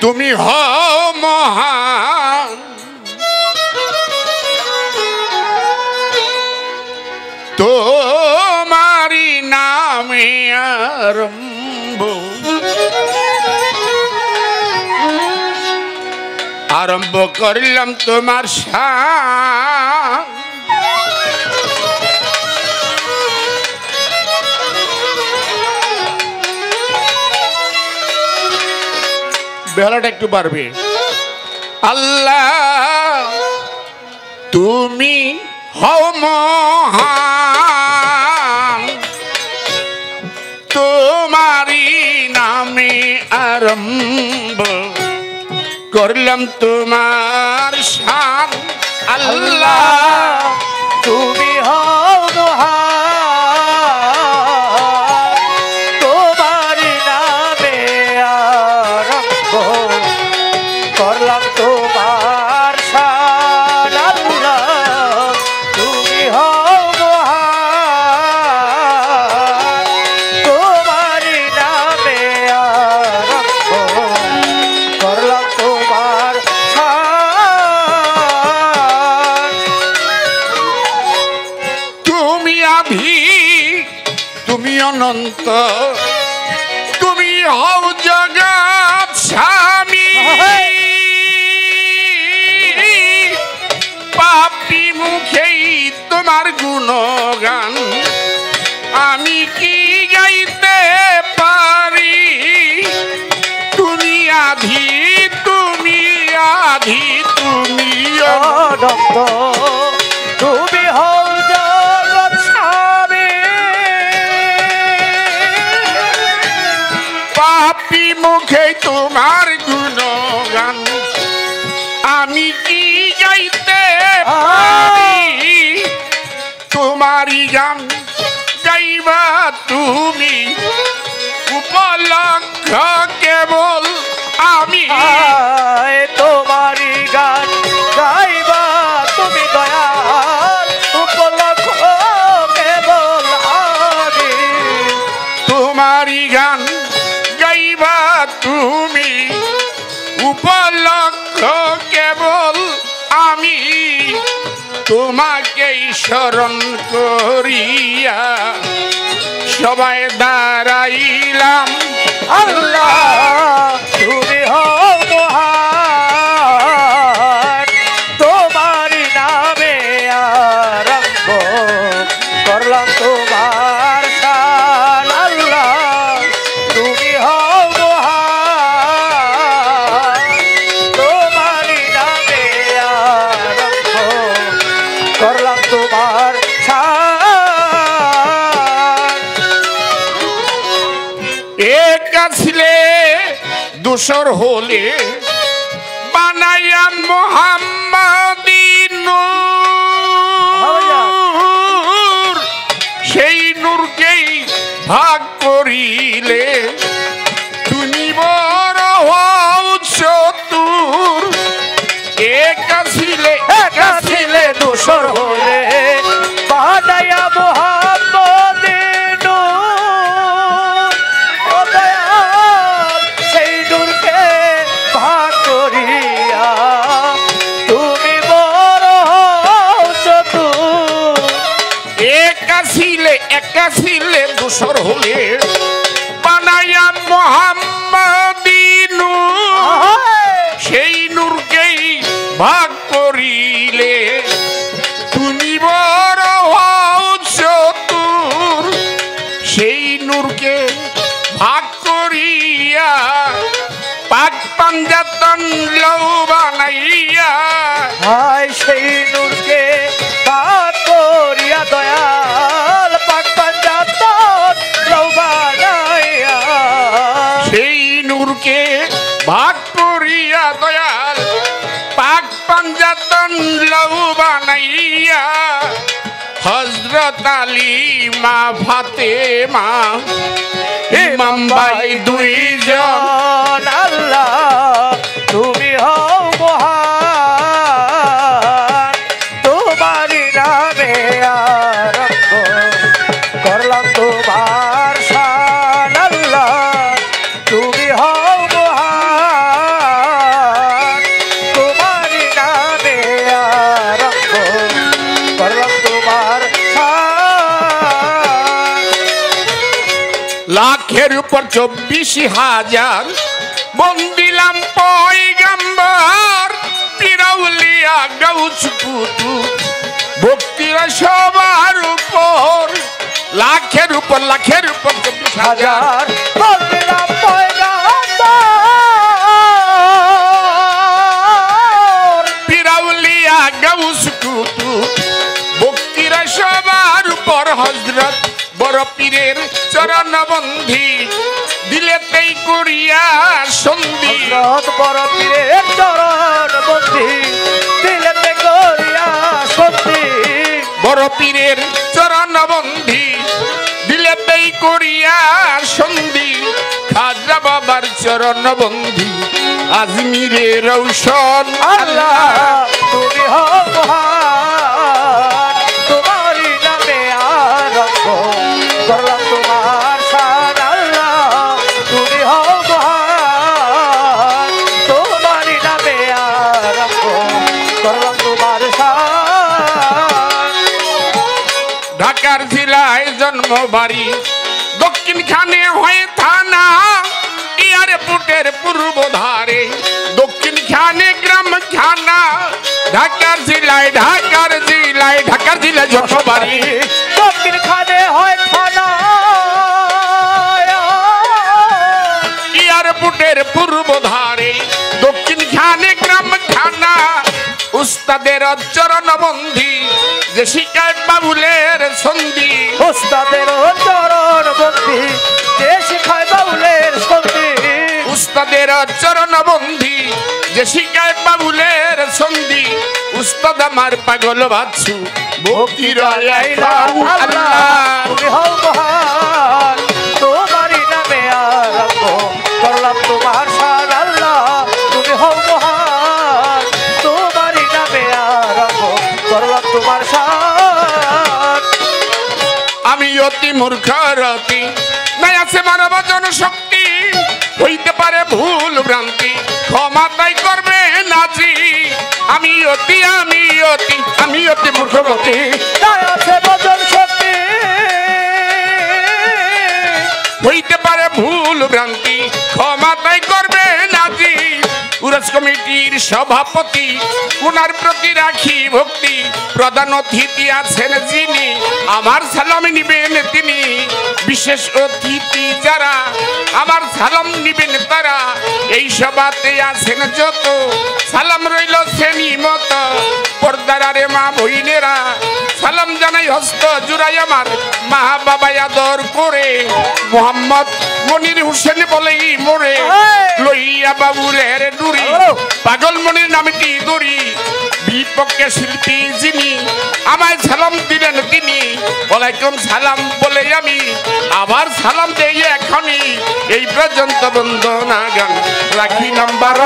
তুমি হও মহান, তোমারি নামে আরম্ভ, আরম্ভ করলাম তোমার শান। বেলাটা একটু পারবে। আল্লাহ তুমি হও মহান, তোমারি নামে আরম্ভ করলাম তোমার শান। আল্লাহ তুমি হও মহান, তোমারি নামে আরম্ভ করলাম তোমার শান। আল্লাহ তুমি হও মহান, তোমারি নামে আরম্ভ করলাম তোমার শান। তুমি আভি, তুমি অনন্ত, তুমি হও জগৎ স্বামী। পাপী মুখেই তোমার গুণগান আমি কি গাইতে পারি। তুমি আধি, তুমি আধি, তুমি অনন্ত, তুমি হও জগৎ স্বামী। পাপী মুখে তোমার গুণগান আমি কি গাইতে পারি। তোমারই গান গাইবা তুমি উপলক্ষ কেবল আমি। তোমারি গান গাইবা তুমি দয়াল উপলক্ষ কেবল আমি। তোমারই গান গাইবা তুমি উপলক্ষ কেবল আমি। তোমাকেই স্মরণ করিয়া সবাই দাঁড়াইলাম। আল্লাহ তুমি হও মহান, তোমারি নামে আরম্ভ করলাম তোমার শান। আল্লাহ তুমি হও মহান, তোমারি নামে আরম্ভ করলাম তোমার শান। এক ছিলে দোসর হলে বানাইয়া মোহাম্মদী নূর। সেই নূরকেই ভাগ করিলে তুমি বড় হও চতুর। এক ছিলে দোসর হলে বানায়া মোহাম্মদীর নূর। ও দয়াল সেই নূরকে ভাগ করিয়া তুমি বড় হও চতুর। একা ছিলে দোসর হলে বানাইয়া মোহাম্মদী নূর। সেই নূরকেই ভাগ করিলে তুমি বড় হও চতুর। সেই নূরকে ভাগ করিয়া পাক পাঞ্জাতন লৌ বানাইয়া। হায় সেই নূরকে ভাগ করিয়া দয়াল পাক পাঞ্জাতন লৌ বানাইয়া। সেই নূরকে ভাগ করিয়া দয়াল পাক পাঞ্জাতন লৌ বানাইয়া। হযরত আলী মা ফাতেমা ইমাম ভাই দুইজন। আল্লাহ তুমি হও মহান, তোমারি নামে আরম্ভ করলাম তোমার শান। আল্লাহ তুমি হও মহান, 24,000 বন্দিলাম পয়গম্বর পিরাউলিয়া গাউস কুতুব ভক্তির সবার উপর লাখের উপর 24,000 বন্দিলাম পিরাউলিয়া গাউস কুতুব ভক্তির সবার উপর হযরত বড় পীরের চরণ বন্ধি দিলেতেই করিয়া সন্ধি হযরত বড় পীরের চরণ বন্ধি দিলেতে করিয়া সন্ধি বড় পীরের চরণ বন্ধি দিলেতেই করিয়া সন্ধি খাজা বাবার চরণ বন্ধি আজমিরে রৌশন আল্লাহ তুমি হও মহান তোমারই নামে আরম্ভ করলাম তোমার শান আল্লাহ তুমি হও মহান তোমারই নামে আরম্ভ করলাম তোমার শান ঢাকার জেলায় জন্ম বাড়ি দক্ষিণ খানে হয়ে থানা এয়ারপোর্টের পূর্ব ধারে দক্ষিণ খানে গ্রাম খানা ঢাকার জেলায় জন্ম বাড়ি দক্ষিণ খানে হয় থানা এয়ারপোর্টের পূর্ব ধারে দক্ষিণ খানে গ্রাম খানা উস্তাদের চরণ বন্ধি যে শিকায় বাবুলের সন্ধি উস্তাদের চরণ বন্ধি যে শিখায় বাউলের সন্ধি উস্তাদের চরণ বন্ধি যে শিকায় বাবুলের সন্ধি উস্তাদ আমার পাগল বাচ্চু ভক্তির আল্লাহ তুমি হও মহান তোমারই নামে আরম্ভ করলাম তোমার শান আল্লাহ তুমি হও মহান তোমারই নামে আরম্ভ করলাম তোমার শান আমি অতি মূর্খ রতি নাই আছে মানব জনশক্তি হইতে পারে ভুল ভ্রান্তি ক্ষমা তাই করবে নাজি আমি অতি মূর্খ রতি তাই আছে বদল শক্তি হইতে পারে ভুল ভ্রান্তি ক্ষমা তাই করবে নাজি উরস কমিটির সভাপতি উনার প্রতি রাখি ভক্তি প্রধান অতিথি আছেন যিনি আমার সালাম নিবেন তিনি বিশেষ অতিথি যারা আমার সালাম নিবেন তারা এই সভাতে আছেন যত সালাম রইল শ্রেণী মত পর্দার আরে মা বহিনেরা সালাম জানাই হস্ত জুড়াই আমার মা বাবা আদর করে মোহাম্মদ মনির হোসেন বলেই মোরে লইয়া বাবুলের ডুরি পাগল মনির নামটি দড়ি বিপক্ষে শিল্পী যিনি আমায় সালাম দিলেন তিনি ওয়ালাইকুম সালাম বলে আমি আবার সালাম দেই এখনই এই পর্যন্ত বন্দনা গান রাখি নাম্বার